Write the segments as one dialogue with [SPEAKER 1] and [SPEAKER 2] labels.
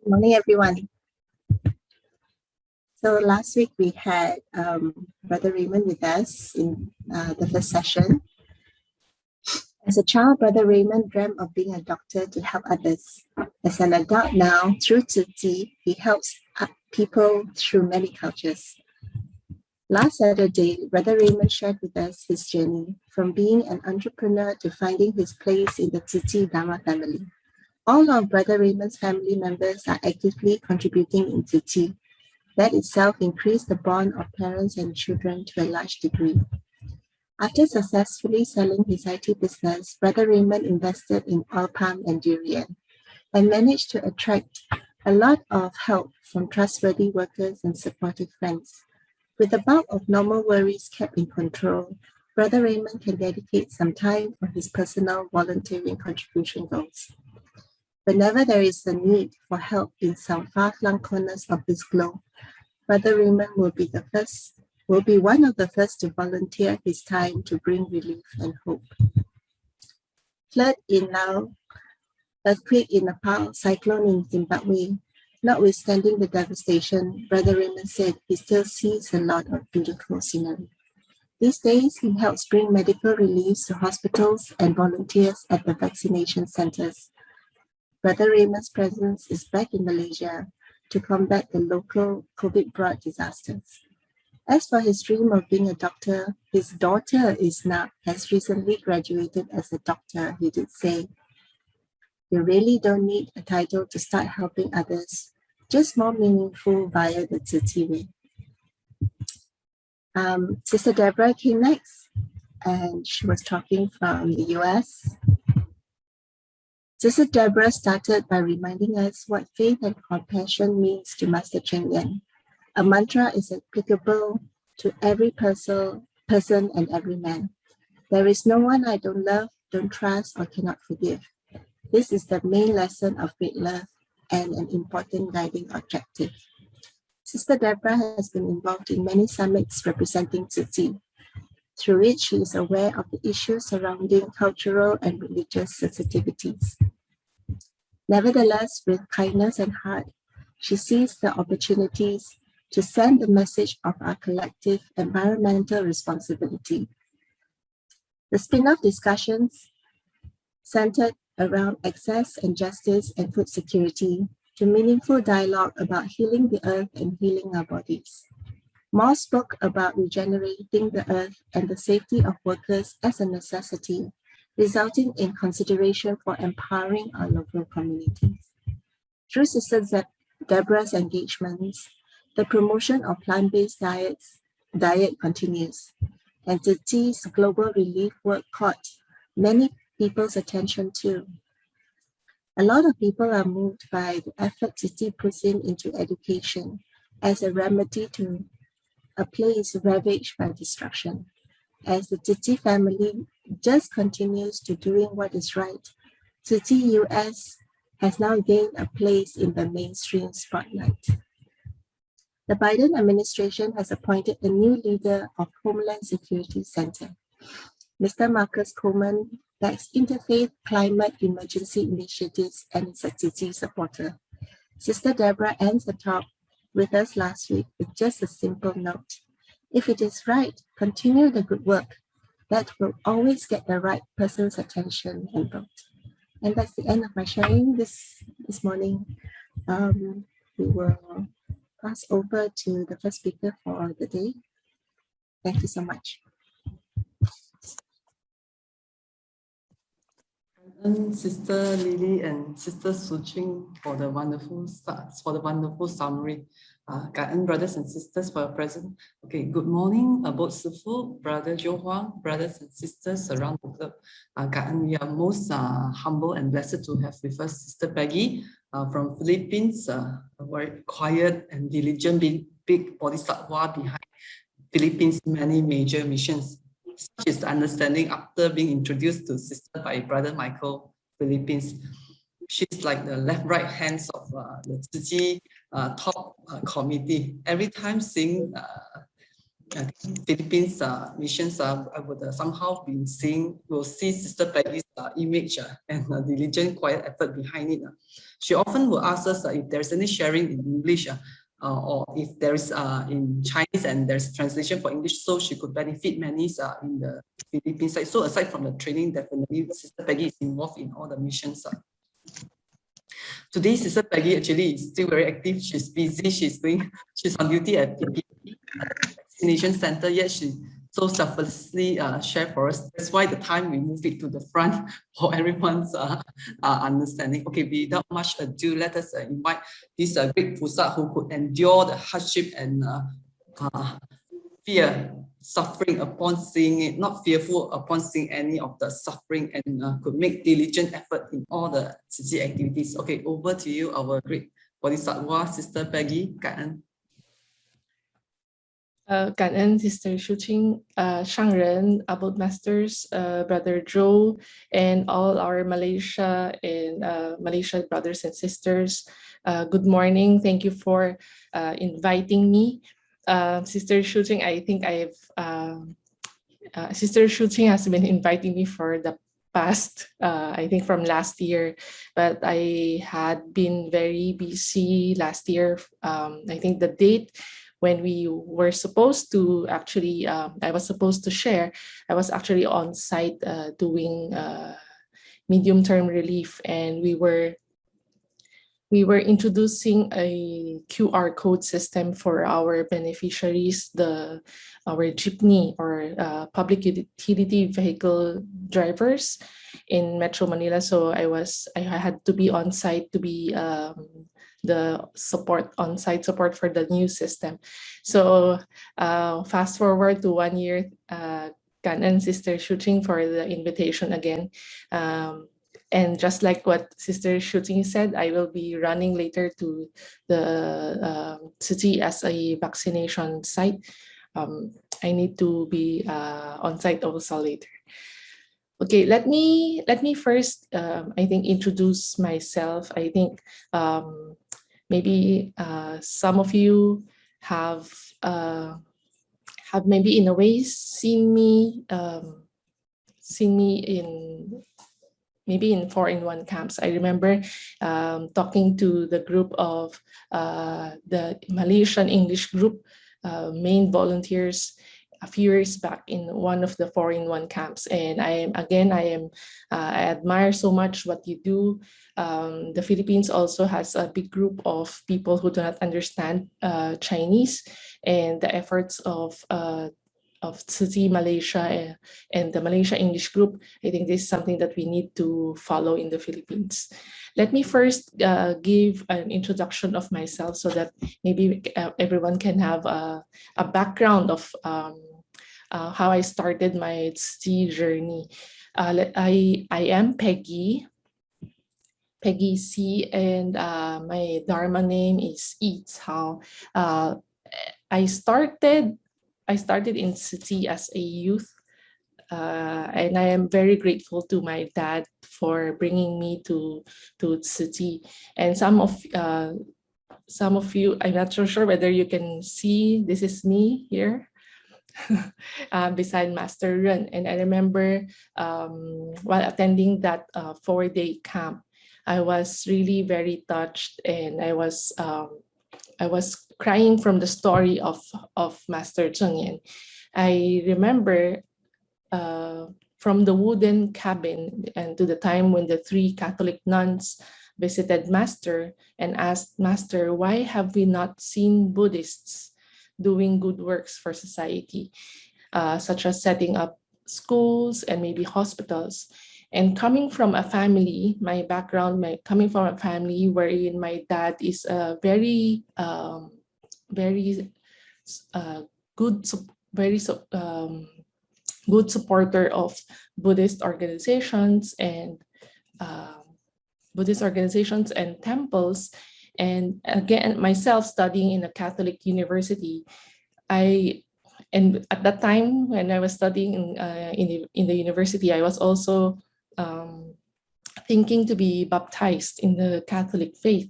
[SPEAKER 1] Good morning, everyone. So last week we had Brother Raymond with us in the first session. As a child, Brother Raymond dreamt of being a doctor to help others. As an adult now, through Tzu Chi, he helps people through many cultures. Last Saturday, Brother Raymond shared with us his journey from being an entrepreneur to finding his place in the Tzu Chi Dharma family. All of Brother Raymond's family members are actively contributing in Tzu Chi. That itself increased the bond of parents and children to a large degree. After successfully selling his IT business, Brother Raymond invested in oil palm and durian and managed to attract a lot of help from trustworthy workers and supportive friends. With the bulk of normal worries kept in control, Brother Raymond can dedicate some time for his personal volunteering contribution goals. Whenever there is a need for help in some far-flung corners of this globe, Brother Raymond will be one of the first to volunteer his time to bring relief and hope. Flood in Laos, earthquake in Nepal, cyclone in Zimbabwe. Notwithstanding the devastation, Brother Raymond said he still sees a lot of beautiful scenery. These days, he helps bring medical relief to hospitals and volunteers at the vaccination centers. Brother Raymond's presence is back in Malaysia to combat the local COVID-brought disasters. As for his dream of being a doctor, his daughter has recently graduated as a doctor. He did say, "You really don't need a title to start helping others, just more meaningful via the Tzu Chi way." Sister Deborah came next, and she was talking from the US. Sister Deborah started by reminding us what faith and compassion means to Master Cheng. A mantra is applicable to every person and every man. There is no one I don't love, don't trust, or cannot forgive. This is the main lesson of great love and an important guiding objective. Sister Deborah has been involved in many summits representing Tzu Chi, through which she is aware of the issues surrounding cultural and religious sensitivities. Nevertheless, with kindness and heart, she sees the opportunities to send the message of our collective environmental responsibility. The spin-off discussions centered around access and justice and food security to meaningful dialogue about healing the earth and healing our bodies. More spoke about regenerating the earth and the safety of workers as a necessity, resulting in consideration for empowering our local communities. Through Sister Deborah's engagements, the promotion of plant-based diet continues, and Tzu Chi's global relief work caught many people's attention too. A lot of people are moved by the effort Tzu Chi puts into education as a remedy to a place ravaged by destruction. As the Tzu Chi family just continues to doing what is right, Tzu Chi US has now gained a place in the mainstream spotlight. The Biden administration has appointed a new leader of Homeland Security Center. Mr. Marcus Coleman backs interfaith climate emergency initiatives and is a Tzu Chi supporter. Sister Deborah ends the talk with us last week with just a simple note. If it is right, continue the good work. That will always get the right person's attention and vote. And that's the end of my sharing this morning. We will pass over to the first speaker for the day. Thank you so much.
[SPEAKER 2] And Sister Lily and Sister Tzu Chi for the wonderful summary.感恩 brothers and sisters for your presence. Okay, good morning, both Sifu, Brother Joe Huang, brothers and sisters around the globe.感恩, we are most humble and blessed to have with us Sister Peggy from Philippines, a very quiet and diligent big bodhisattva behind Philippines' many major missions. Such is the understanding after being introduced to Sister by Brother Michael, Philippines. She's like the left-right hands of the Tzu Chi top committee. Every time seeing I think Philippines missions I would somehow will see Sister Peggy's image and diligent, quiet effort behind it. She often will ask us if there's any sharing in English or if there's in Chinese and there's translation for English, so she could benefit many in the Philippines side. So aside from the training, definitely Sister Peggy is involved in all the missions. Today, Sister Peggy actually is still very active. She's busy. She's on duty at vaccination center. Yet she so selflessly share for us. That's why the time we move it to the front for everyone's understanding. Okay, without much ado, let us invite this great Pusa who could endure the hardship and fear, suffering upon seeing it, not fearful upon seeing any of the suffering, and could make diligent effort in all the Tzu Chi activities. Okay, over to you, our great Bodhisattva, Sister Peggy.感
[SPEAKER 3] 恩 Sister Tzu Chi, Shangren, Abode Masters, Brother Joe, and all our Malaysia and Malaysia brothers and sisters. Good morning. Thank you for inviting me. Sister Tzu Chi, I think Sister Tzu Chi has been inviting me for the past, I think from last year, but I had been very busy last year. I think the date when we were supposed to actually, I was supposed to share, I was actually on site doing medium-term relief, and we were introducing a QR code system for our beneficiaries, our jeepney or public utility vehicle drivers in Metro Manila. So I had to be on site to be the on-site support for the new system. So fast forward to 1 year, Kanan Sister Tzu Chi for the invitation again. And just like what Sister Tzu Chi said, I will be running later to the Tzu Chi as a vaccination site. I need to be on site also later. Okay, let me first, I think, introduce myself. I think maybe some of you have maybe in a way seen me in maybe in 4-in-1 camps. I remember talking to the group of the Malaysian English group main volunteers a few years back in one of the 4-in-1 camps. And I admire so much what you do. The Philippines also has a big group of people who do not understand Chinese, and the efforts of Tzu Chi Malaysia and the Malaysia English group, I think this is something that we need to follow in the Philippines. Let me first give an introduction of myself so that maybe everyone can have a background of how I started my Tzu Chi journey. I am Peggy C, and my Dharma name is Yi Cao. I started in Tzu Chi as a youth, and I am very grateful to my dad for bringing me to Tzu Chi. And some of you, I'm not so sure whether you can see, this is me here beside Master Ren. And I remember while attending that 4-day camp, I was really very touched, and I was crying from the story of Master Cheng. I remember from the wooden cabin and to the time when the 3 Catholic nuns visited Master and asked Master, why have we not seen Buddhists doing good works for society, such as setting up schools and maybe hospitals? And coming from a family, my background, coming from a family wherein my dad is a very good supporter of Buddhist organizations and temples. And again, myself studying in a Catholic university, and at that time when I was studying in the university, I was also thinking to be baptized in the Catholic faith.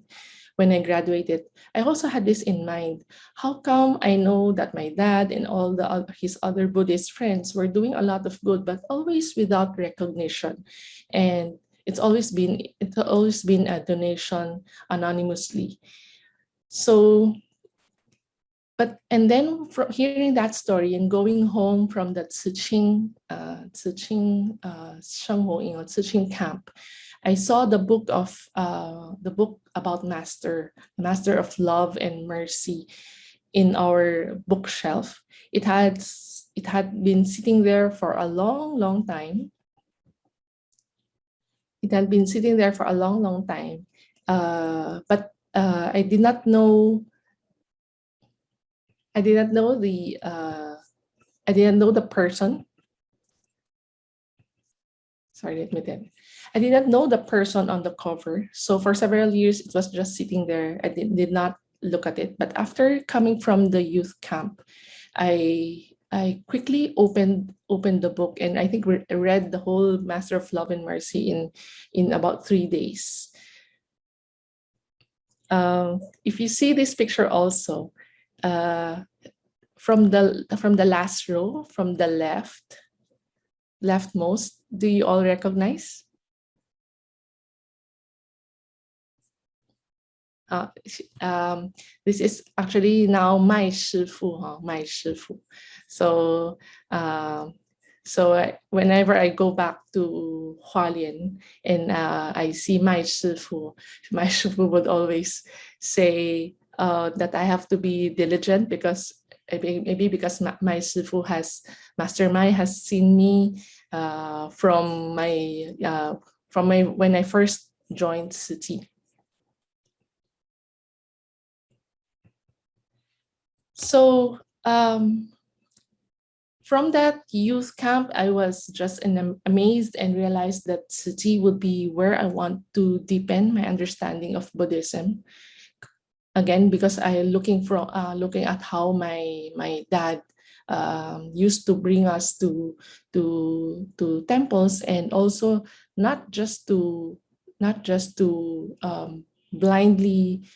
[SPEAKER 3] when I graduated, I also had this in mind. How come I know that my dad and all his other Buddhist friends were doing a lot of good, but always without recognition? And it's always been a donation anonymously. So, and then from hearing that story and going home from the Tzu Chi camp, I saw the book about Master of Love and Mercy in our bookshelf. It had been sitting there for a long time. It had been sitting there for a long time, but I did not know. I didn't know the person. Sorry, let me tell you. I did not know the person on the cover. So for several years, it was just sitting there. I did not look at it. But after coming from the youth camp, I quickly opened the book, and I think I read the whole Master of Love and Mercy in about 3 days. If you see this picture also, from the last row, from the leftmost, do you all recognize? This is actually now my Shifu, my Shifu. So, whenever I go back to Hualien and I see my Shifu would always say that I have to be diligent, because maybe because my Shifu Master Mai has seen me from when I first joined Tzu Chi. So from that youth camp, I was just amazed and realized that Tzu Chi would be where I want to deepen my understanding of Buddhism. Again, because I looking at how my dad used to bring us to temples, and also not just to blindly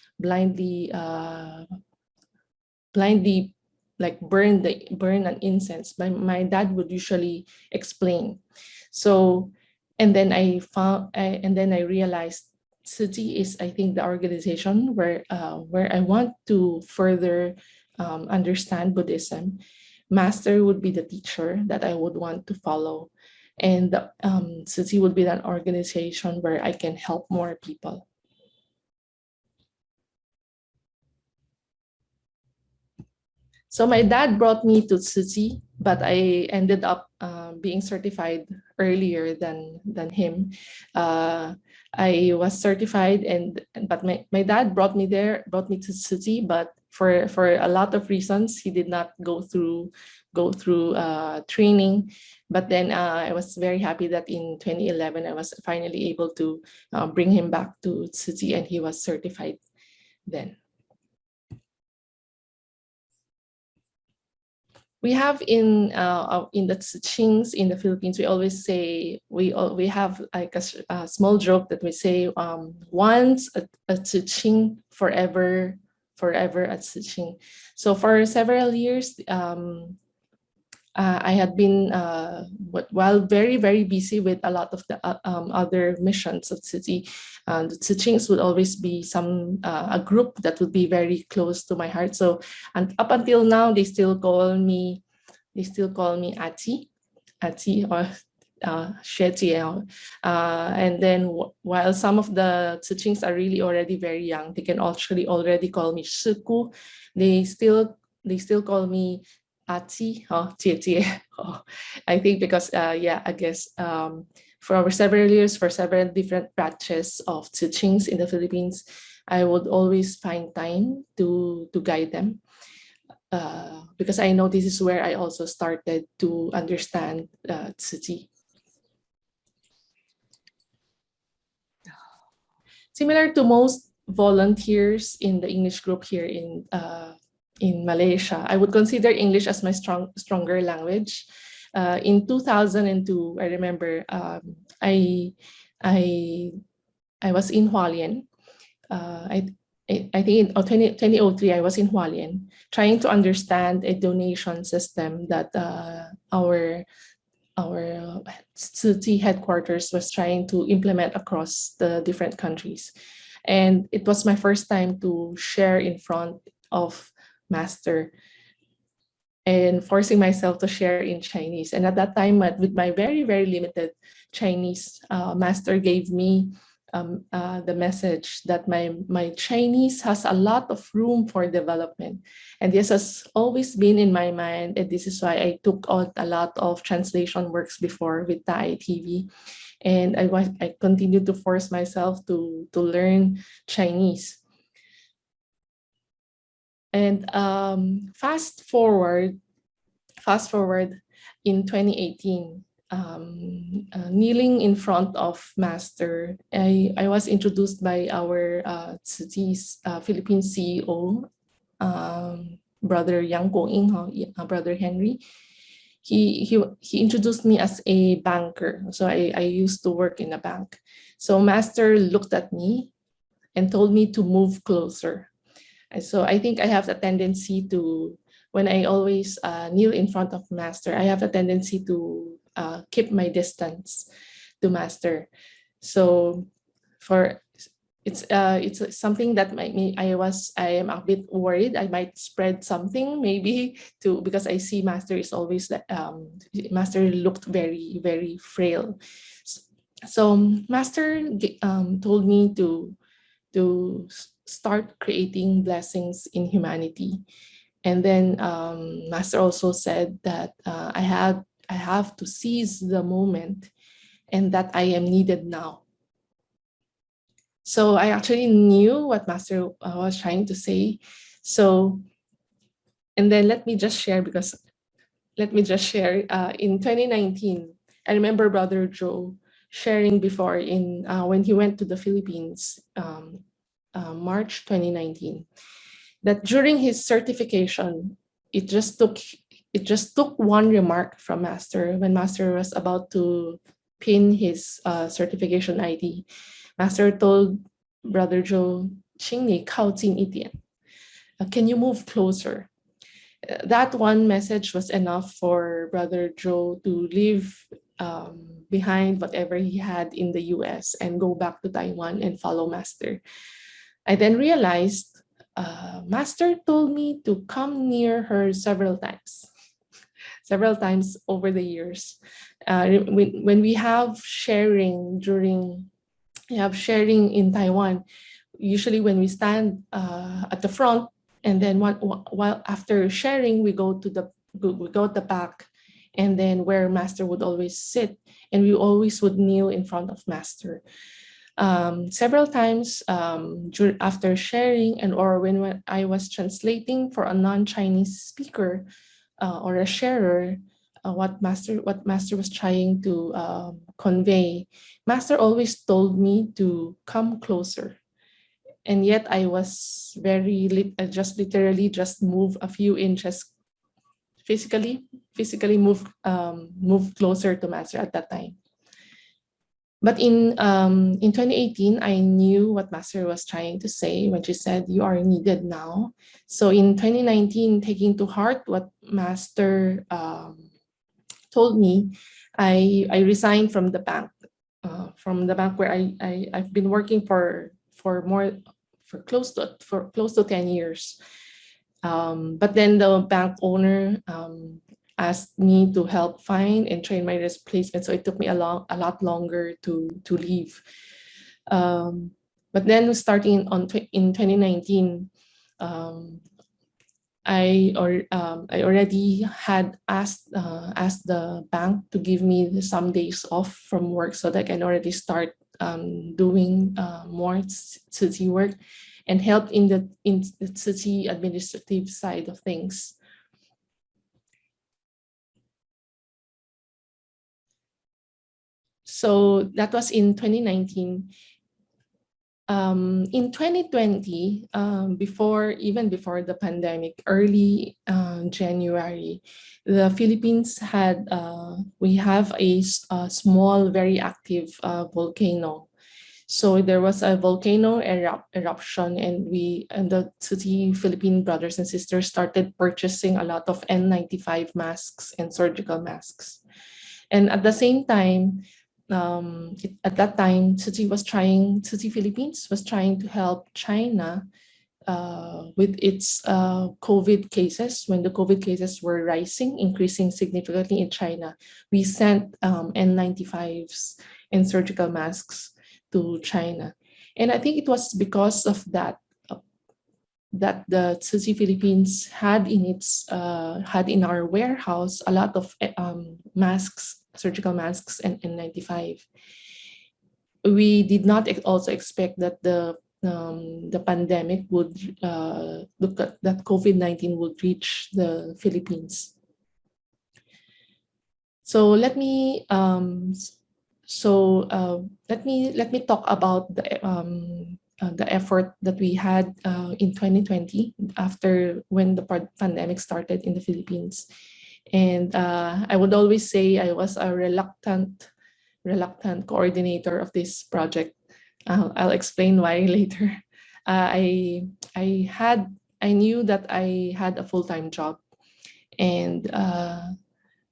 [SPEAKER 3] like burn an incense. My dad would usually explain. So, and then I realized Tzu Chi is, I think, the organization where I want to further understand Buddhism. Master would be the teacher that I would want to follow, and Tzu Chi would be that organization where I can help more people. So my dad brought me to Tzu Chi, but I ended up being certified earlier than him. I was certified, but my dad brought me to Tzu Chi, but for a lot of reasons, he did not go through training. But then I was very happy that in 2011 I was finally able to bring him back to Tzu Chi, and he was certified then. We have in the Tzu Chings in the Philippines, we always say, we have like a small joke that we say, once a Tzu Ching, forever a Tzu Ching. So for several years, I had been, while very, very busy with a lot of the other missions of Tzu Chi, the Tzu Chings would always be a group that would be very close to my heart. So, and up until now, they still call me Ati, or Xue. And then while some of the Tzu Chings are really already very young, they can actually already call me Shiku. They still call me Ati, Jie. I think because I guess for several years, for several different batches of Tzu Chings in the Philippines, I would always find time to guide them, because I know this is where I also started to understand Tzu Chi. Similar to most volunteers in the English group here in Malaysia, I would consider English as my stronger language. In 2002, I remember I was in Hualien. I think in 2003, I was in Hualien trying to understand a donation system that our Tzu Chi headquarters was trying to implement across the different countries. And it was my first time to share in front of Master and forcing myself to share in Chinese. And at that time, with my very, very limited Chinese, Master gave me the message that my Chinese has a lot of room for development. And this has always been in my mind. And this is why I took on a lot of translation works before with Thai TV. And I continued to force myself to learn Chinese. And fast forward in 2018, kneeling in front of Master, I was introduced by our Tzu Chi's Philippine CEO, Brother Yang Guoying, Brother Henry. He introduced me as a banker. So I used to work in a bank. So Master looked at me and told me to move closer. And so I think I have a tendency to, when I always kneel in front of Master, I have a tendency to keep my distance to Master. So it's something that I am a bit worried I might spread something maybe because I see Master is always Master looked very, very frail. So Master told me to start creating blessings in humanity. And then Master also said that I have to seize the moment and that I am needed now. So I actually knew what Master was trying to say. So, and then let me just share in 2019, I remember Brother Joe sharing before when he went to the Philippines, March 2019, that during his certification, it just took one remark from Master when Master was about to pin his certification ID. Master told Brother Joe, "请你靠近一点. Can you move closer?" That one message was enough for Brother Joe to leave behind whatever he had in the US and go back to Taiwan and follow Master. I then realized Master told me to come near her several times over the years. When we have sharing in Taiwan, usually when we stand at the front, and then while after sharing, we go at the back, and then where Master would always sit, and we always would kneel in front of Master. Several times after sharing or when I was translating for a non-Chinese speaker or a sharer, what Master was trying to convey, Master always told me to come closer. And yet I was literally move a few inches, physically move closer to Master at that time. But in 2018, I knew what Master was trying to say when she said, "You are needed now." So in 2019, taking to heart what Master told me, I resigned from the bank, where I've been working for close to 10 years. But then the bank owner asked me to help find and train my replacement. So it took me a lot longer to leave. But then starting in 2019, I already had asked the bank to give me some days off from work so that I can already start doing more Tzu Chi work and help in the Tzu Chi administrative side of things. So that was in 2019. In 2020, before the pandemic, early January, the Philippines we have a small, very active volcano. So there was a volcano eruption, and the Tzu Chi Philippine brothers and sisters started purchasing a lot of N95 masks and surgical masks. And at the same time, at that time, Tzu Chi Philippines was trying to help China with its COVID cases. When the COVID cases were rising, increasing significantly in China, we sent N95s and surgical masks to China. And I think it was because of that that the Tzu Chi Philippines had in our warehouse a lot of masks, surgical masks, and N95. We did not also expect that the pandemic would that COVID-19 would reach the Philippines. So let me let me talk about the effort that we had in 2020 after when the pandemic started in the Philippines. And I would always say I was a reluctant coordinator of this project. I'll explain why later. I knew that I had a full-time job, and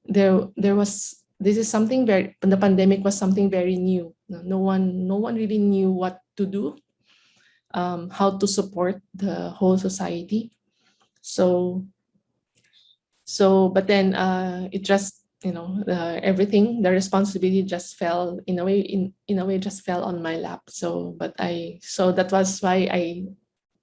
[SPEAKER 3] there was the pandemic was something very new. No one really knew what to do, how to support the whole society. But then it just, everything, the responsibility just fell in a way just fell on my lap. So that was why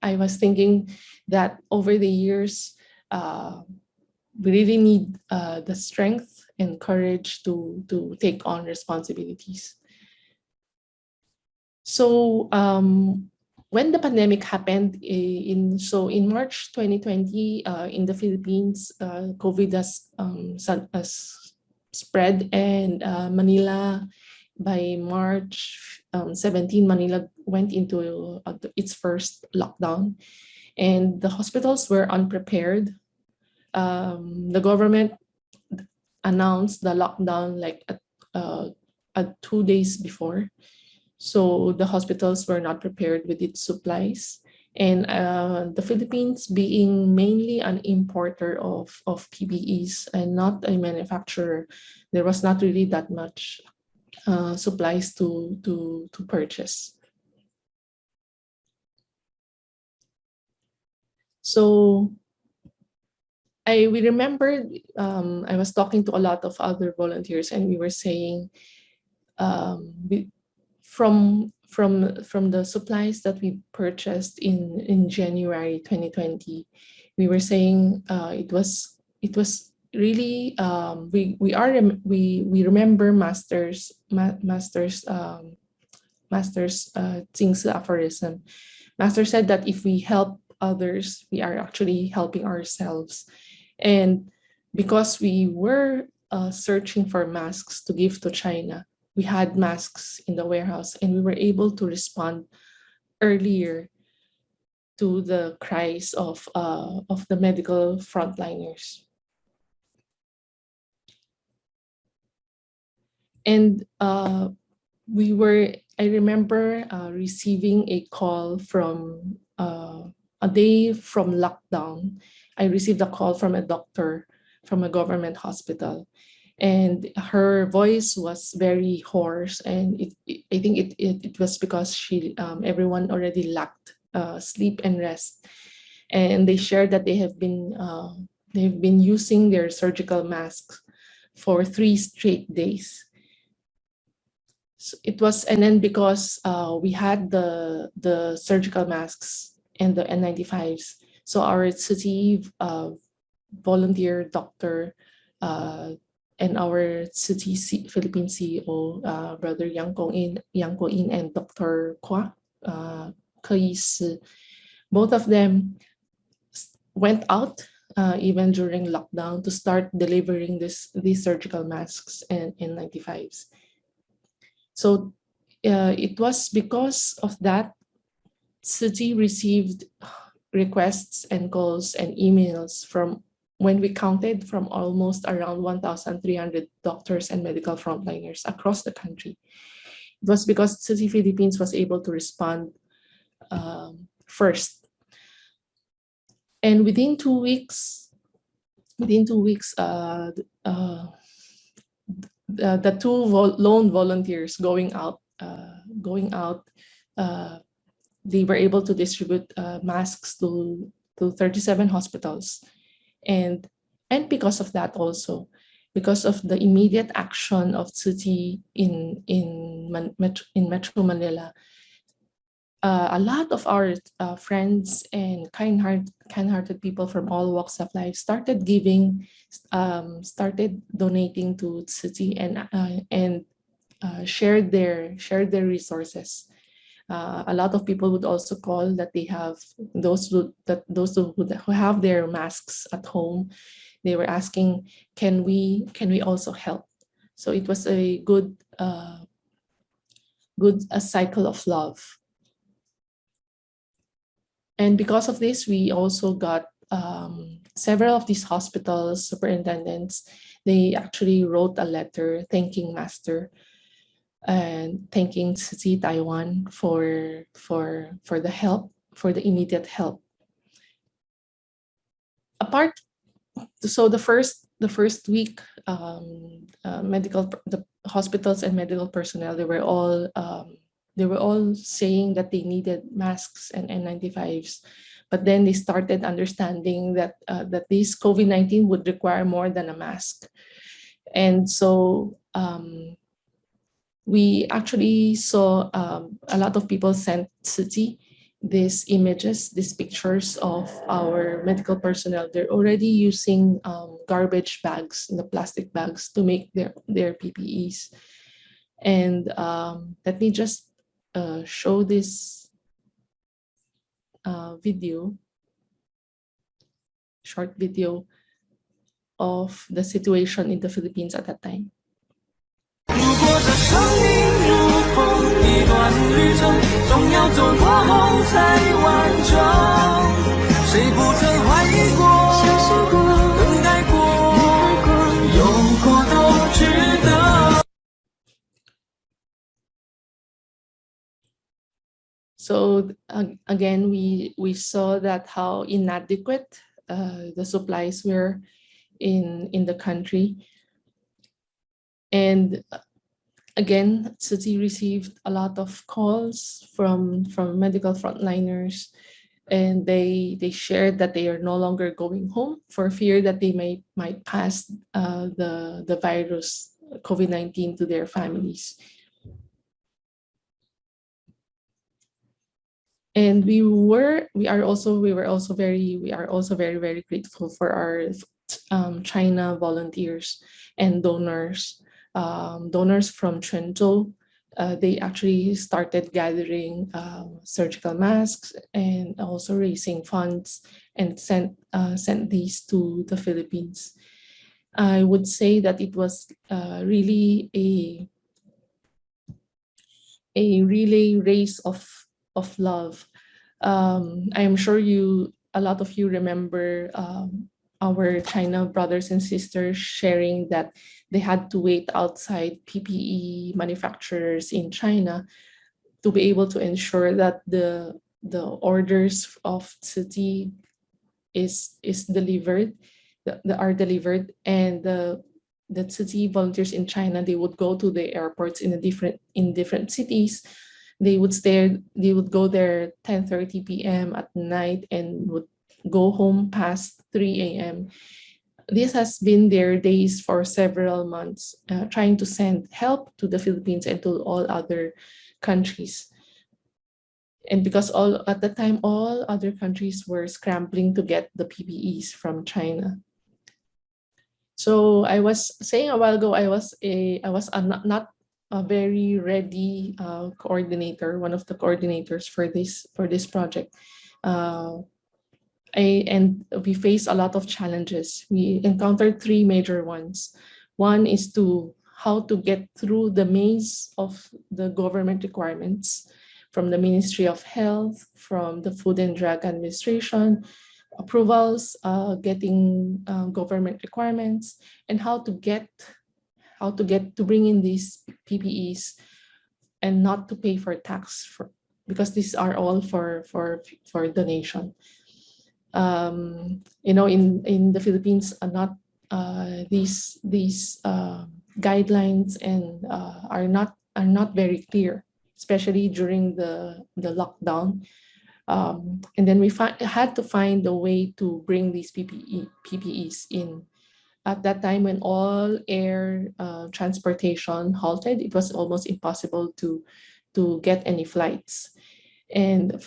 [SPEAKER 3] I was thinking that over the years we really need the strength and courage to take on responsibilities. So when the pandemic happened in March 2020 in the Philippines, COVID has spread, and Manila, by March 17, Manila went into its first lockdown, and the hospitals were unprepared. The government announced the lockdown like 2 days before. So the hospitals were not prepared with its supplies. And the Philippines, being mainly an importer of PPEs and not a manufacturer, there was not really that much supplies to purchase. So we remembered, I was talking to a lot of other volunteers, and we were saying, from the supplies that we purchased in January 2020, we were saying it was really we remember Master's Tsing's aphorism. Master said that if we help others, we are actually helping ourselves. And because we were searching for masks to give to China, we had masks in the warehouse, and we were able to respond earlier to the cries of the medical frontliners. And I remember receiving a call from a day from lockdown. I received a call from a doctor from a government hospital, and her voice was very hoarse, and I think it was because everyone already lacked sleep and rest, and they shared that they've been using their surgical masks for 3 straight days. So it was, and then because we had the surgical masks and the N95s, so our Tzu Chi volunteer doctor and our Tzu Chi Philippine CEO, Brother Yang Ko In and Dr. Kwa, both of them went out even during lockdown to start delivering these surgical masks and N95s. So it was because of that, Tzu Chi received requests and calls and emails from, when we counted, from almost around 1,300 doctors and medical frontliners across the country. It was because Tzu Chi Philippines was able to respond first. And within 2 weeks, the two lone volunteers going out, they were able to distribute masks to 37 hospitals. And because of that also, because of the immediate action of Tzu Chi in Metro Manila, a lot of our friends and kind-hearted people from all walks of life started giving, started donating to Tzu Chi and shared their resources. A lot of people would also call that they have those who have their masks at home. They were asking, can we also help? So it was a good cycle of love. And because of this, we also got several of these hospitals superintendents. They actually wrote a letter thanking Master and thanking Tzu Chi Taiwan for the help, for the immediate help. So the first week, the hospitals and medical personnel, they were all saying that they needed masks and N95s, but then they started understanding that this COVID-19 would require more than a mask, and so we actually saw a lot of people sent Tzu Chi these images, these pictures of our medical personnel. They're already using garbage bags, the plastic bags, to make their PPEs. And let me just show this short video of the situation in the Philippines at that time. So again, we saw that how inadequate the supplies were in the country. And again, Tzu Chi received a lot of calls from medical frontliners, and they shared that they are no longer going home for fear that they might pass the virus COVID-19 to their families. And we are also very grateful for our China volunteers and donors. Donors from Quanzhou, they actually started gathering surgical masks and also raising funds and sent these to the Philippines. I would say that it was really a relay race of love. I'm sure a lot of you remember our China brothers and sisters sharing that they had to wait outside PPE manufacturers in China to be able to ensure that the orders of Tzu Chi is delivered, are delivered, and the Tzu Chi volunteers in China, they would go to the airports in different cities. They would go there 10:30 p.m. at night and would go home past 3 a.m. This has been their days for several months, trying to send help to the Philippines and to all other countries. And because at the time, all other countries were scrambling to get the PPEs from China. So I was saying a while ago, I was not a very ready coordinator, one of the coordinators for this project. And we faced a lot of challenges. We encountered three major ones. One is how to get through the maze of the government requirements from the Ministry of Health, from the Food and Drug Administration, approvals, getting government requirements, and how to bring in these PPEs and not to pay for tax because these are all for donation. In the Philippines, not these guidelines and are not very clear, especially during the lockdown. And then we had to find a way to bring these PPEs in. At that time, when all air transportation halted, it was almost impossible to get any flights. And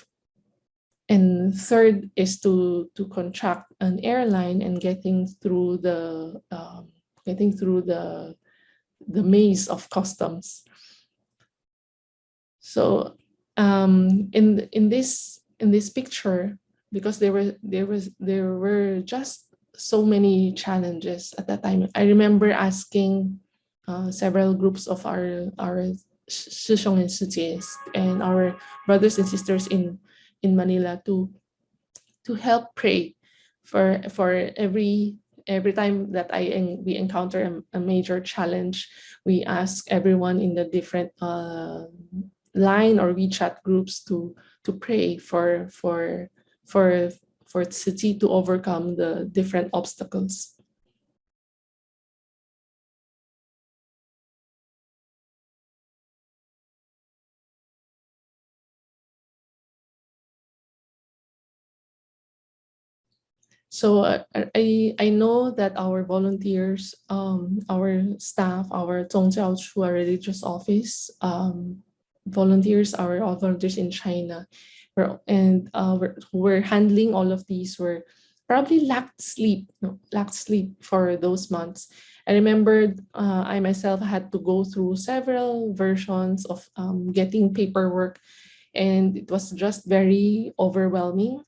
[SPEAKER 3] third is to contract an airline and getting through the maze of customs. So in this picture, because there were just so many challenges at that time. I remember asking several groups of our Shishong and Shijies and our brothers and sisters in Manila to help pray for every time that we encounter a major challenge. We ask everyone in the different line or WeChat groups to pray for Tzu Chi to overcome the different obstacles. So I know that our volunteers, our staff, our Zhongjiao Chu, our religious office volunteers, our volunteers in China, we're handling all of these were probably lacked sleep for those months. I remember I myself had to go through several versions of getting paperwork, and it was just very overwhelming.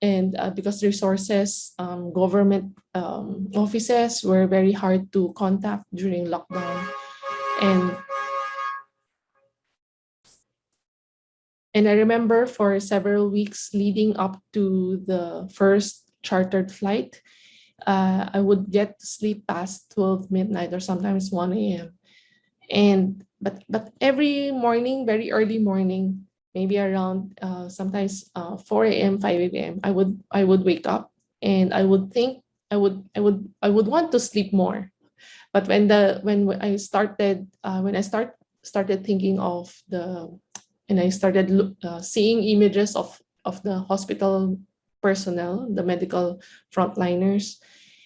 [SPEAKER 3] And because resources, government offices were very hard to contact during lockdown. And I remember for several weeks leading up to the first chartered flight, I would get to sleep past 12 midnight or sometimes 1 a.m. But every morning, very early morning, maybe around sometimes 4 a.m., 5 a.m., I would wake up and I would think I would want to sleep more. But when I started thinking of and I started seeing images of the hospital personnel, the medical frontliners,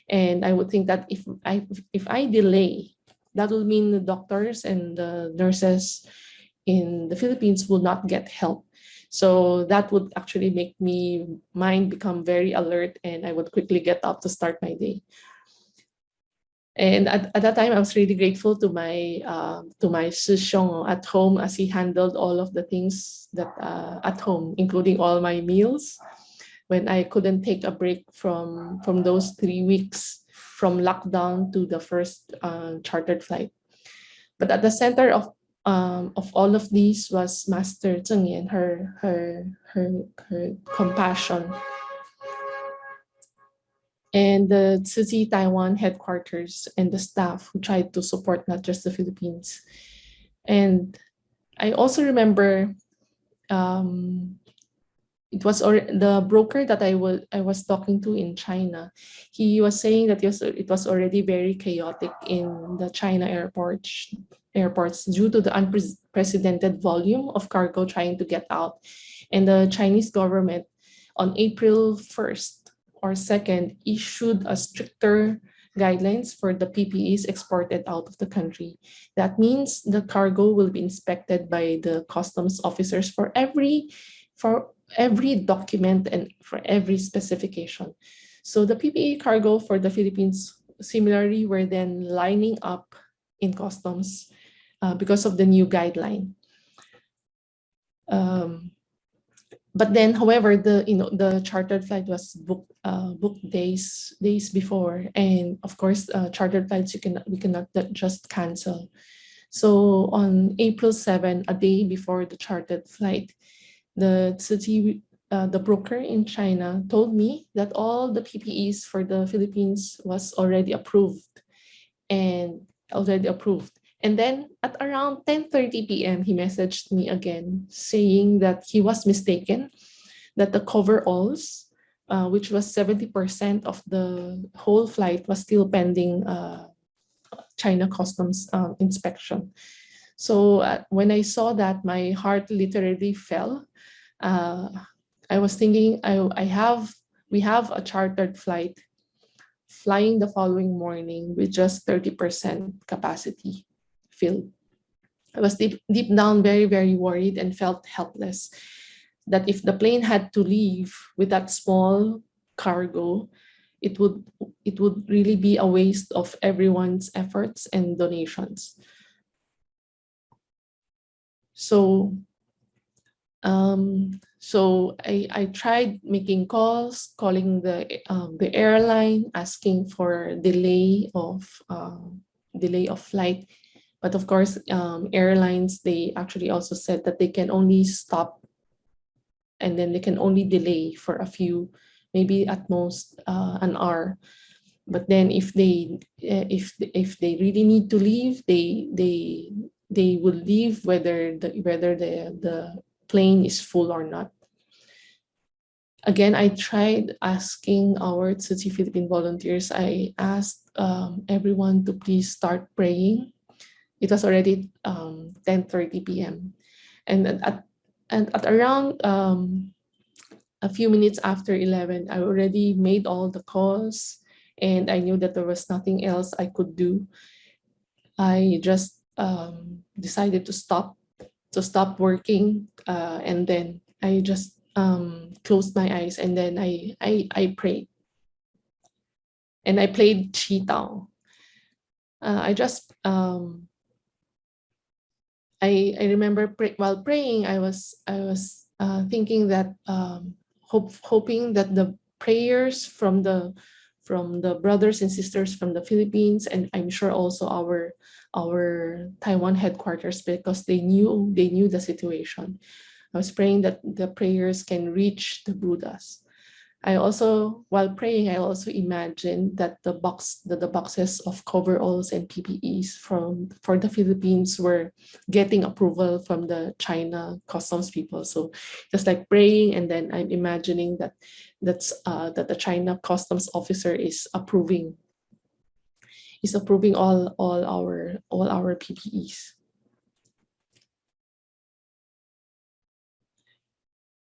[SPEAKER 3] and I would think that if I delay, that will mean the doctors and the nurses in the Philippines will not get help. So that would actually make mind become very alert, and I would quickly get up to start my day. And at that time, I was really grateful to my Shishong at home, as he handled all of the things that at home, including all my meals. When I couldn't take a break from those 3 weeks from lockdown to the first chartered flight. But at the center of all of these was Master Cheng and her compassion. And the Tzu Chi Taiwan headquarters and the staff who tried to support not just the Philippines. And I also remember it was the broker that I was talking to in China. He was saying that it was already very chaotic in the China airports due to the unprecedented volume of cargo trying to get out. And the Chinese government on April 1st or 2nd issued a stricter guidelines for the PPEs exported out of the country. That means the cargo will be inspected by the customs officers for every document and for every specification. So the PPE cargo for the Philippines similarly were then lining up in customs because of the new guideline. But then, however, the chartered flight was booked days before, and of course, chartered flights we cannot just cancel. So on April 7, a day before the chartered flight, the Tzu Chi, the broker in China, told me that all the PPEs for the Philippines was already approved, and And then at around 10:30 p.m., he messaged me again saying that he was mistaken, that the coveralls, which was 70% of the whole flight, was still pending China customs inspection. So when I saw that, my heart literally fell. I was thinking, we have a chartered flight flying the following morning with just 30% capacity filled. I was deep down very, very worried and felt helpless that if the plane had to leave with that small cargo, it would really be a waste of everyone's efforts and donations. So I tried making calls, calling the airline, asking for delay of flight. But of course, airlines, they actually also said that they can only stop and then they can only delay for a few, maybe at most an hour. But then if they really need to leave, they will leave whether the plane is full or not. Again, I tried asking our Tzu Chi Philippine volunteers. I asked everyone to please start praying. It was already 10:30 p.m. And at around a few minutes after 11, I already made all the calls, and I knew that there was nothing else I could do. I just decided to stop working, and then I just closed my eyes, and then I prayed, and I played Chi Tao. I just I remember while praying, I was thinking that hoping that the prayers from the brothers and sisters from the Philippines, and I'm sure also our Taiwan headquarters, because they knew the situation. I was praying that the prayers can reach the Buddhas. I also, while praying, I also imagined that the boxes of coveralls and PPEs for the Philippines were getting approval from the China customs people. So just like praying, and then I'm imagining that the China customs officer is approving all our PPEs.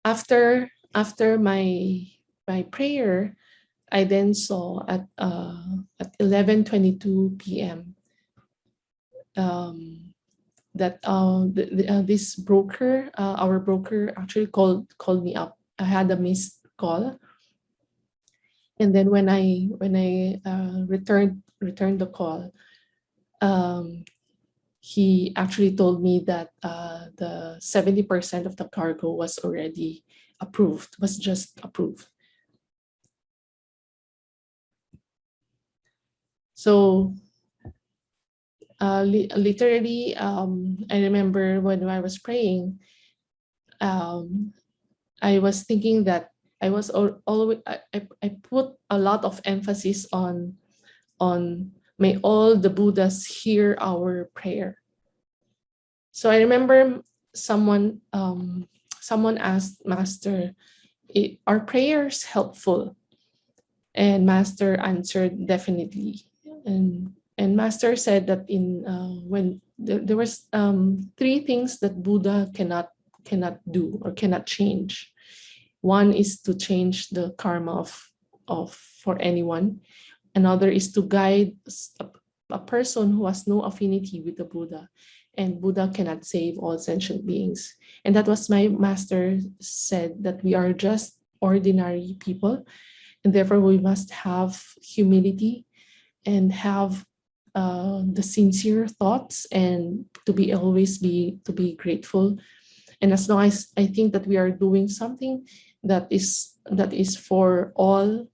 [SPEAKER 3] After my prayer, I then saw at 11:22 p.m. That this broker, our broker, actually called me up. I had a missed call, and then when I returned the call, he actually told me that the 70% of the cargo was already approved, was just approved. So literally, I remember when I was praying, I was thinking that I was always I put a lot of emphasis on may all the Buddhas hear our prayer. So I remember someone asked Master, "Are prayers helpful?" And Master answered, "Definitely." And Master said that when there was three things that Buddha cannot do or cannot change. One is to change the karma of for anyone. Another is to guide a person who has no affinity with the Buddha. And Buddha cannot save all sentient beings. And that was my Master said, that we are just ordinary people, and therefore we must have humility and have the sincere thoughts, and to be grateful. And as long as I think that we are doing something that is for all,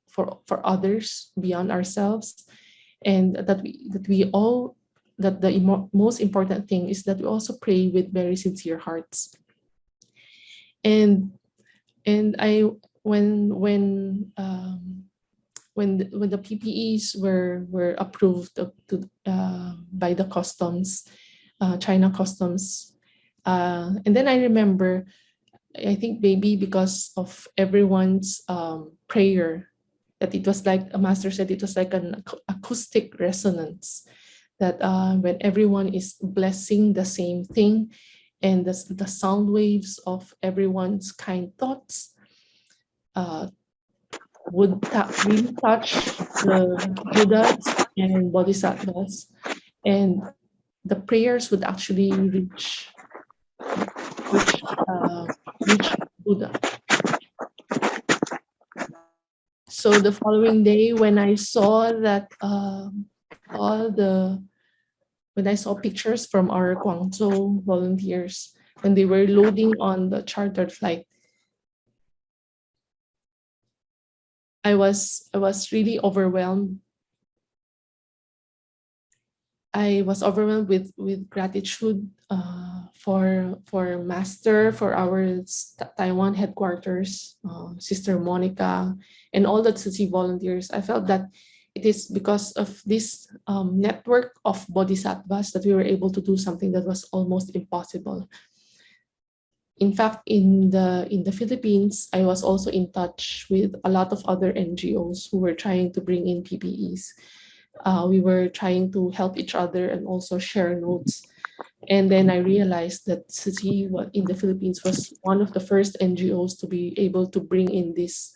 [SPEAKER 3] for others beyond ourselves, and that the most important thing is that we also pray with very sincere hearts. And I when when the PPEs were approved by the customs, China customs, and then I remember, I think maybe because of everyone's prayer, that it was like a master said, it was like an acoustic resonance, that when everyone is blessing the same thing, and the sound waves of everyone's kind thoughts would really touch the Buddhas and Bodhisattvas, and the prayers would actually reach Buddha. So the following day, when I saw that when I saw pictures from our Guangzhou volunteers when they were loading on the chartered flight, I was really overwhelmed. I was overwhelmed with gratitude for Master, for our Taiwan headquarters, Sister Monica, and all the Tzu Chi volunteers. I felt that it is because of this network of bodhisattvas that we were able to do something that was almost impossible. In fact, in the Philippines, I was also in touch with a lot of other NGOs who were trying to bring in PPEs. We were trying to help each other and also share notes. And then I realized that Tzu Chi in the Philippines was one of the first NGOs to be able to bring in this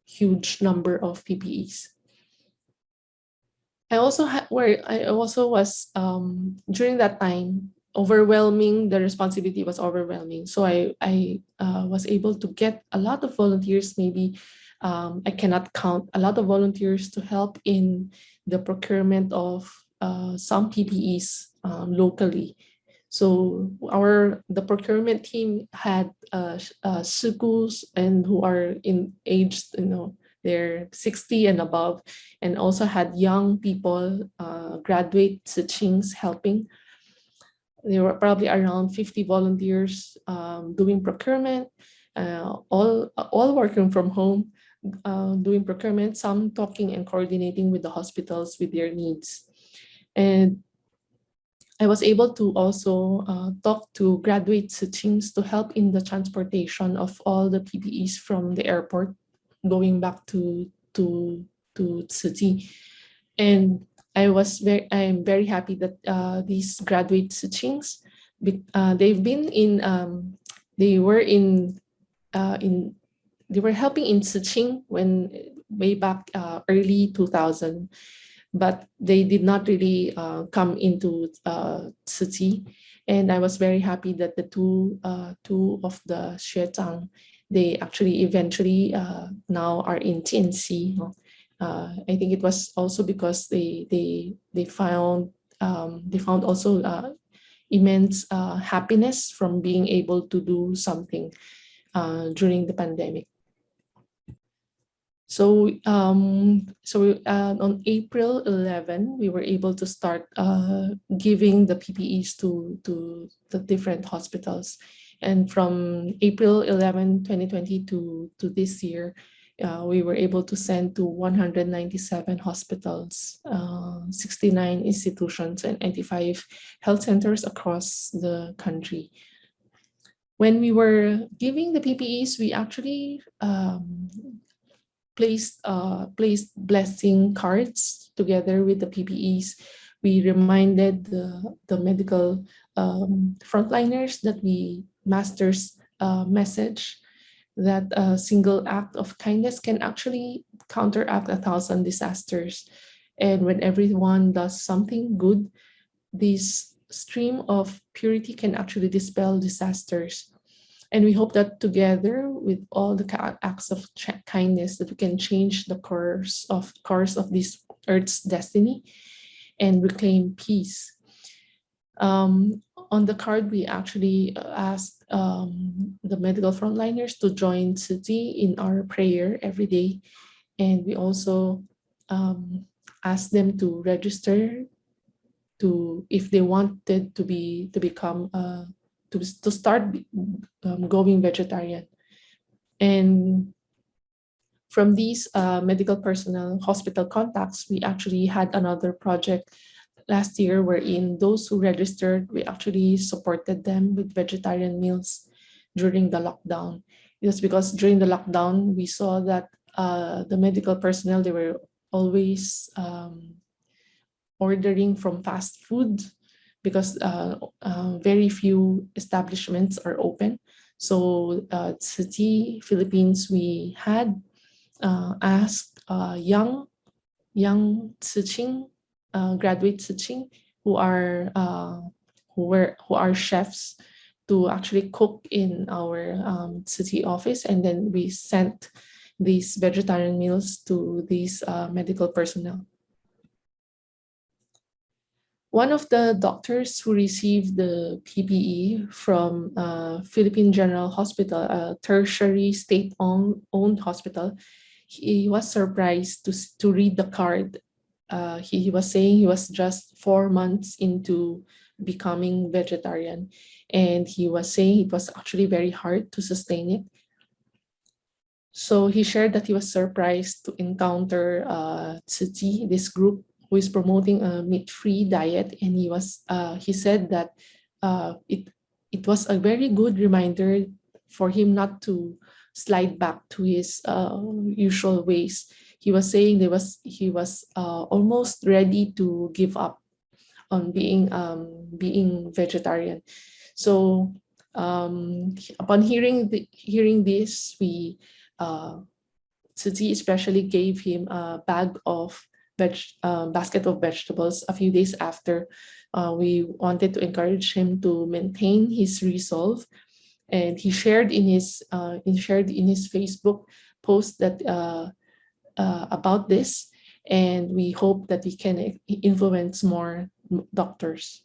[SPEAKER 3] huge number of PPEs. I also was during that time, the responsibility was overwhelming. So I was able to get a lot of volunteers, maybe I cannot count, a lot of volunteers to help in the procurement of some PPEs locally. So the procurement team had sukus and who are in age, they're 60 and above, and also had young people, graduate Tzu Chings helping. There were probably around 50 volunteers doing procurement, all working from home, doing procurement, some talking and coordinating with the hospitals with their needs. And I was able to also talk to graduate Tzu Chings to help in the transportation of all the PPEs from the airport going back to Tzu Chi. And I am very happy that these graduate Tzu Chings, they've been they were helping in Tzu Ching way back early 2000, but they did not really come into Tzu Chi. And I was very happy that the two of the Xuezhang, they actually eventually now are in TNC. I think it was also because they found also immense happiness from being able to do something during the pandemic. So on April 11, we were able to start giving the PPEs to the different hospitals. And from April 11, 2020 to this year, we were able to send to 197 hospitals, 69 institutions, and 85 health centers across the country. When we were giving the PPEs, we actually placed blessing cards together with the PPEs. We reminded the medical frontliners that Master's message that a single act of kindness can actually counteract 1,000 disasters. And when everyone does something good, this stream of purity can actually dispel disasters. And we hope that together with all the acts of kindness, that we can change the course of this Earth's destiny and reclaim peace. On the card, we actually asked the medical frontliners to join Tzu Chi in our prayer every day. And we also asked them to register if they wanted to start going vegetarian. And From these medical personnel hospital contacts, we actually had another project last year wherein those who registered, we actually supported them with vegetarian meals during the lockdown. It was because during the lockdown, we saw that the medical personnel, they were always ordering from fast food because very few establishments are open. So Tzu Chi Philippines, we had asked young Tzu Chi, graduate Tzu Chi, who are chefs, to actually cook in our Tzu Chi office, and then we sent these vegetarian meals to these medical personnel. One of the doctors who received the PPE from Philippine General Hospital, a tertiary state-owned hospital, he was surprised to read the card. He was saying he was just 4 months into becoming vegetarian, and he was saying it was actually very hard to sustain it. So he shared that he was surprised to encounter Tzu Chi, this group who is promoting a meat-free diet, and he said that it was a very good reminder for him not to slide back to his usual ways. He was saying he was almost ready to give up on being vegetarian. So upon hearing this, we Tzu Chi especially gave him a basket of vegetables a few days after. We wanted to encourage him to maintain his resolve, and he shared in his Facebook post that about this, and we hope that we can influence more doctors.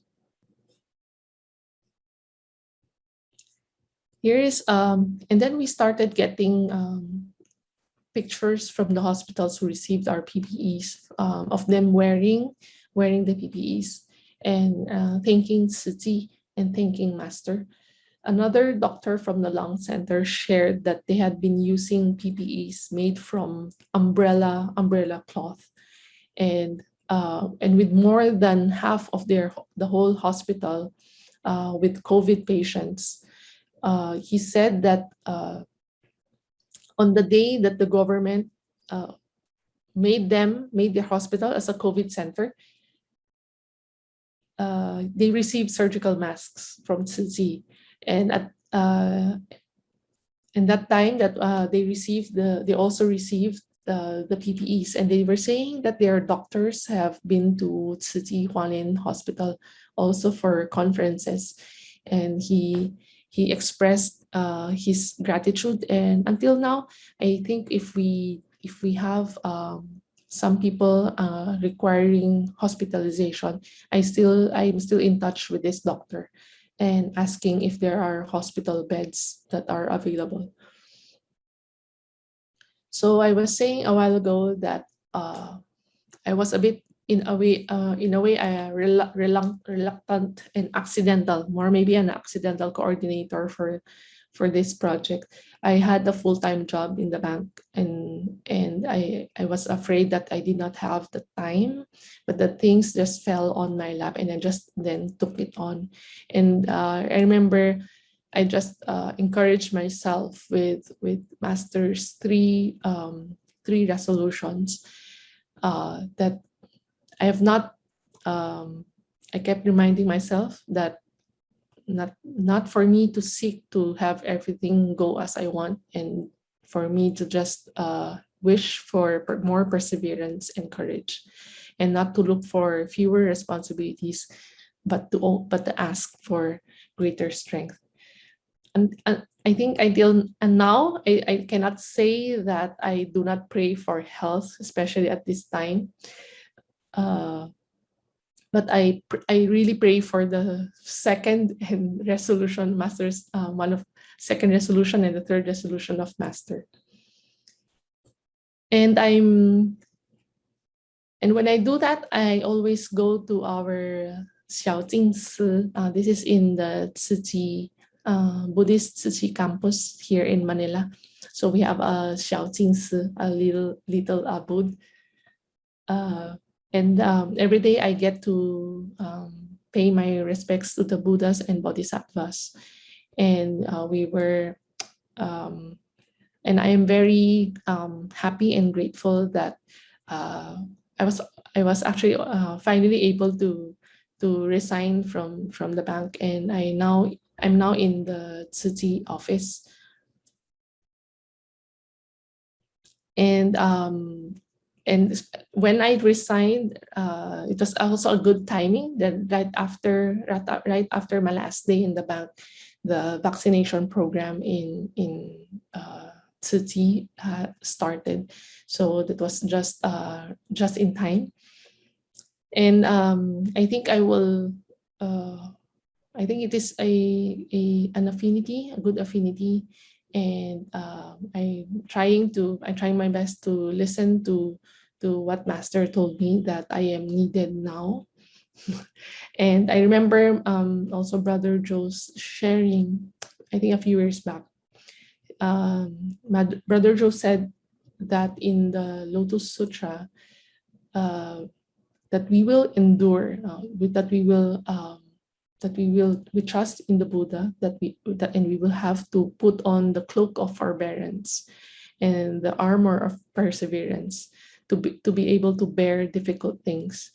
[SPEAKER 3] Here is and then we started getting pictures from the hospitals who received our PPEs, of them wearing the PPEs and thanking Tzu Chi and thanking Master. Another doctor from the lung center shared that they had been using PPEs made from umbrella cloth, and with more than half of the whole hospital with COVID patients. He said that on the day that the government made their hospital as a COVID center, they received surgical masks from Tzu Chi, and at in that time that they also received the PPEs, and they were saying that their doctors have been to Tzu Chi Hualien Hospital also for conferences, and he expressed his gratitude. And until now, I think if we have some people requiring hospitalization, I'm still in touch with this doctor and asking if there are hospital beds that are available. So I was saying a while ago that I was a bit in a way reluctant and accidental, more maybe an accidental coordinator for this project. I had a full-time job in the bank, and I was afraid that I did not have the time, but the things just fell on my lap, and I just then took it on. And I remember I just encouraged myself with Master's three resolutions that I have not. I kept reminding myself that not for me to seek to have everything go as I want, and for me to just wish for more perseverance and courage, and not to look for fewer responsibilities, but to ask for greater strength. And I think now I cannot say that I do not pray for health, especially at this time. But I really pray for the second resolution, Master's one of second resolution and the third resolution of Master. And when I do that, I always go to our Xiao Jing Si. This is in the Tzu Chi Buddhist Tzu Chi campus here in Manila. So we have a Xiao Jing Si, a little Buddha. And every day I get to pay my respects to the Buddhas and Bodhisattvas. And and I am very happy and grateful that I was actually finally able to resign from the bank, and I'm now in the Tzu Chi office. And when I resigned, it was also a good timing that right after my last day in the bank, the vaccination program in Tzu Chi started. So that was just in time. And I think I will. I think it is an affinity, a good affinity, and I'm trying my best to listen to what Master told me, that I am needed now. And I remember also Brother Joe's sharing, I think a few years back. Brother Joe said that in the Lotus Sutra, that we will endure, we trust in the Buddha, and we will have to put on the cloak of forbearance and the armor of perseverance to be able to bear difficult things.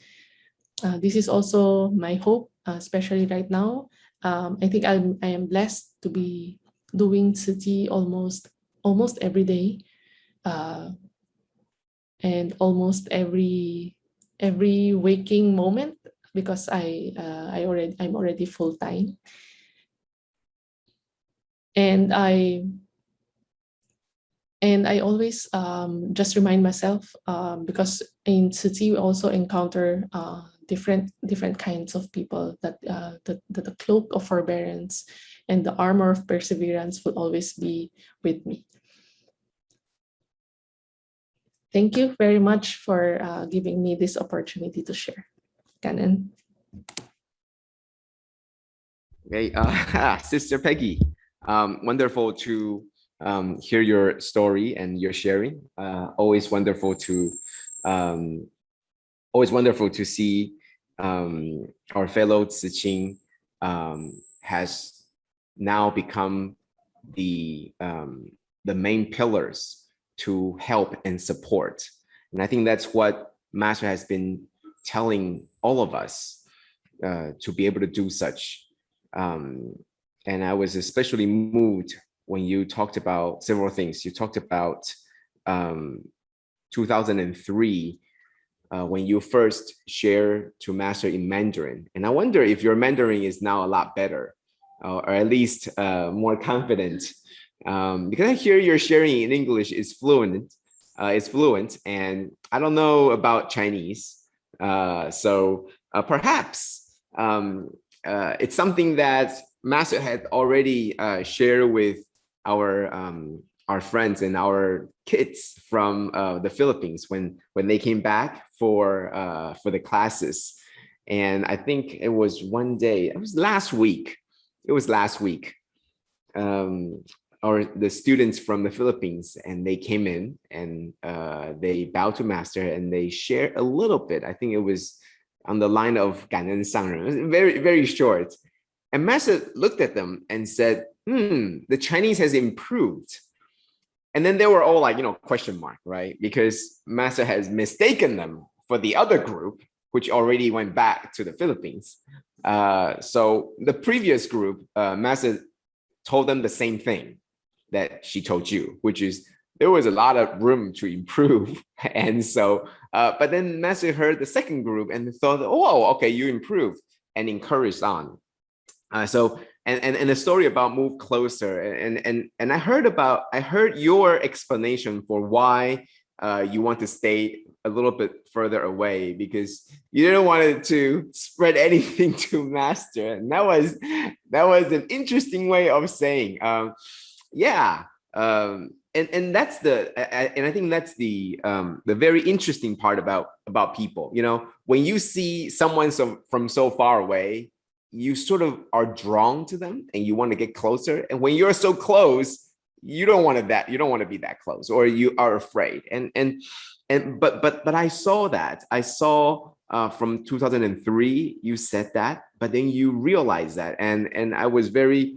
[SPEAKER 3] This is also my hope, especially right now. I think I am blessed to be doing Tzu Chi almost every day, and almost every waking moment, because I'm already full time, and I always just remind myself, because in Tzu Chi we also encounter different kinds of people, that the cloak of forbearance and the armor of perseverance will always be with me. Thank you very much for giving me this opportunity to share. Kanan.
[SPEAKER 4] Okay, Sister Peggy, wonderful to hear your story and your sharing. Always wonderful to see our fellow Tzu Chi has now become the main pillars to help and support. And I think that's what Master has been telling all of us, to be able to do such. And I was especially moved when you talked about several things. You talked about 2003, when you first shared to Master in Mandarin. And I wonder if your Mandarin is now a lot better, or at least more confident. Because I hear your sharing in English is fluent. It's fluent, and I don't know about Chinese. So perhaps it's something that Master had already shared with our friends and our kids from the Philippines when they came back for the classes. And I think it was one day, it was last week. Or the students from the Philippines, and they came in and they bowed to Master and they shared a little bit. I think it was on the line of 感恩上人. It was very, very short. And Master looked at them and said, the Chinese has improved. And then they were all like, question mark, right? Because Master has mistaken them for the other group, which already went back to the Philippines. So the previous group, Master told them the same thing that she told you, which is there was a lot of room to improve. And so, but then Master heard the second group and thought, oh, okay, you improved, and encouraged on. So the story about move closer, and I heard your explanation for why you want to stay a little bit further away, because you didn't want to spread anything to Master, and that was an interesting way of saying, yeah. And that's and I think that's the very interesting part about people. When you see someone from so far away, you sort of are drawn to them and you want to get closer. And when you're so close, you don't want to be that close, or you are afraid. But I saw that. I saw from 2003, you said that, but then you realized that. And I was very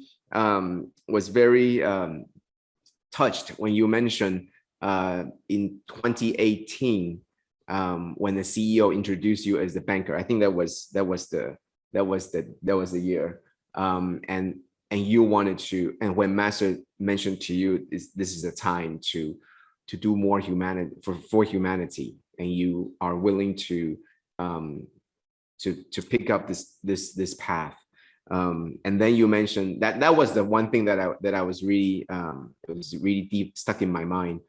[SPEAKER 4] touched when you mentioned in 2018, when the CEO introduced you as the banker. I think that was the year. And you wanted to, and when Master mentioned to you, this is a time to do more humanity for humanity, and you are willing to pick up this path. And then you mentioned that was the one thing that I was really it was really deep stuck in my mind.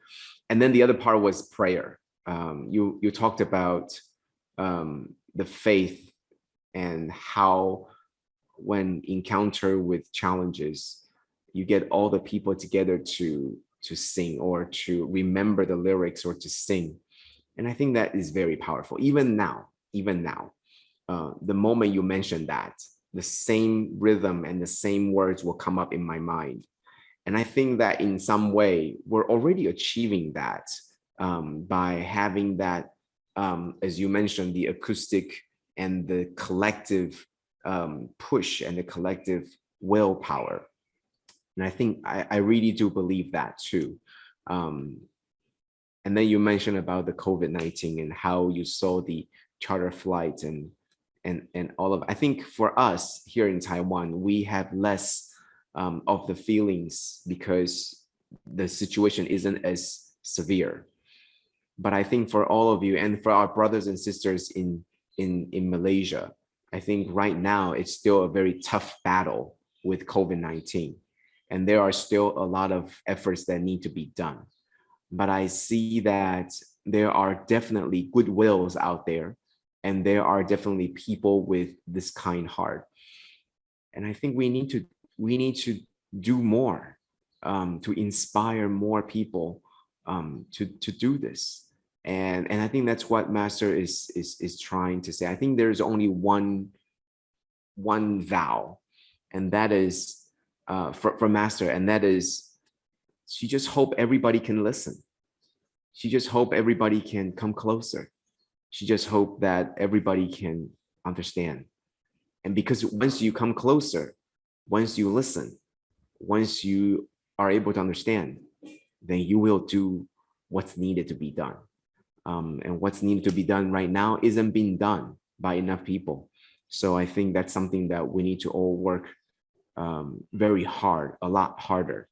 [SPEAKER 4] And then the other part was prayer. You talked about the faith and how when encounter with challenges, you get all the people together to sing or to remember the lyrics or to sing. And I think that is very powerful. Even now, the moment you mentioned that, the same rhythm and the same words will come up in my mind. And I think that in some way, we're already achieving that by having that, as you mentioned, the acoustic and the collective push and the collective willpower. And I think I really do believe that too. And then you mentioned about the COVID-19 and how you saw the charter flights and all of. I think for us here in Taiwan, we have less of the feelings because the situation isn't as severe. But I think for all of you and for our brothers and sisters in Malaysia, I think right now it's still a very tough battle with COVID-19. And there are still a lot of efforts that need to be done. But I see that there are definitely goodwills out there, and there are definitely people with this kind heart. And I think we need to do more to inspire more people to do this. And I think that's what Master is trying to say. I think there's only one vow, and that is for Master, and that is she just hope everybody can listen. She just hope everybody can come closer. She just hope that everybody can understand. And because once you come closer, once you listen, once you are able to understand, then you will do what's needed to be done. And what's needed to be done right now isn't being done by enough people. So I think that's something that we need to all work very hard, a lot harder.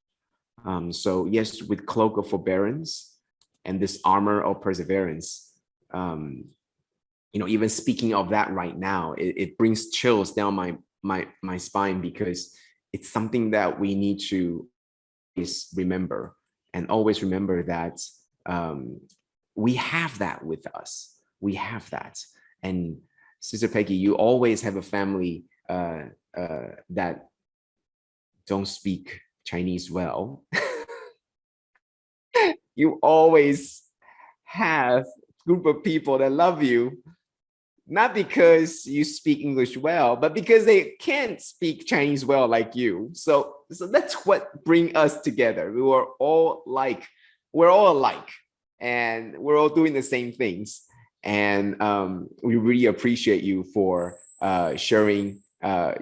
[SPEAKER 4] So yes, with cloak of forbearance and this armor of perseverance, even speaking of that right now, it brings chills down my spine, because it's something that we need to remember, and always remember that we have that with us. We have that. And Sister Peggy, you always have a family that don't speak Chinese well. You always have a group of people that love you, not because you speak English well, but because they can't speak Chinese well like you. So that's what brings us together. We're all alike, and we're all doing the same things. And we really appreciate you for sharing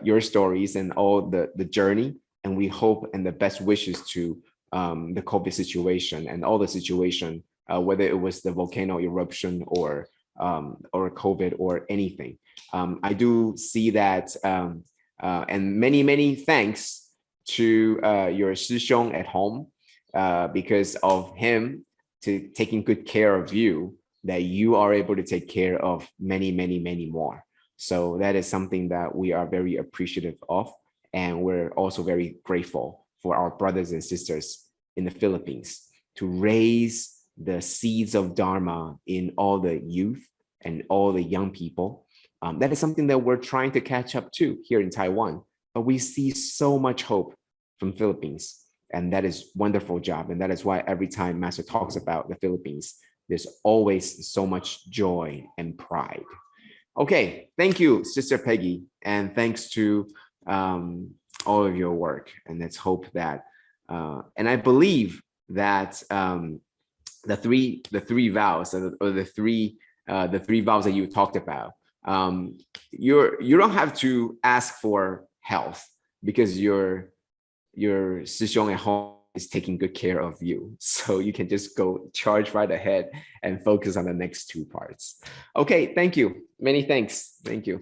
[SPEAKER 4] your stories and all the journey. And we hope and the best wishes to the COVID situation and all the situation, whether it was the volcano eruption or COVID or anything. I do see that, and many thanks to your Shishong at home, because of him to taking good care of you, that you are able to take care of many more. So that is something that we are very appreciative of, and we're also very grateful for our brothers and sisters in the Philippines to raise the seeds of Dharma in all the youth and all the young people. That is something that we're trying to catch up to here in Taiwan, but we see so much hope from Philippines, and that is a wonderful job. And that is why every time Master talks about the Philippines, there's always so much joy and pride. Okay, thank you, Sister Peggy, and thanks to all of your work. And let's hope that, and I believe that the three vows, or the three vows that you talked about, you don't have to ask for health, because your Sishong at home is taking good care of you. So you can just go charge right ahead and focus on the next two parts. Okay, thank you. Many thanks. Thank you.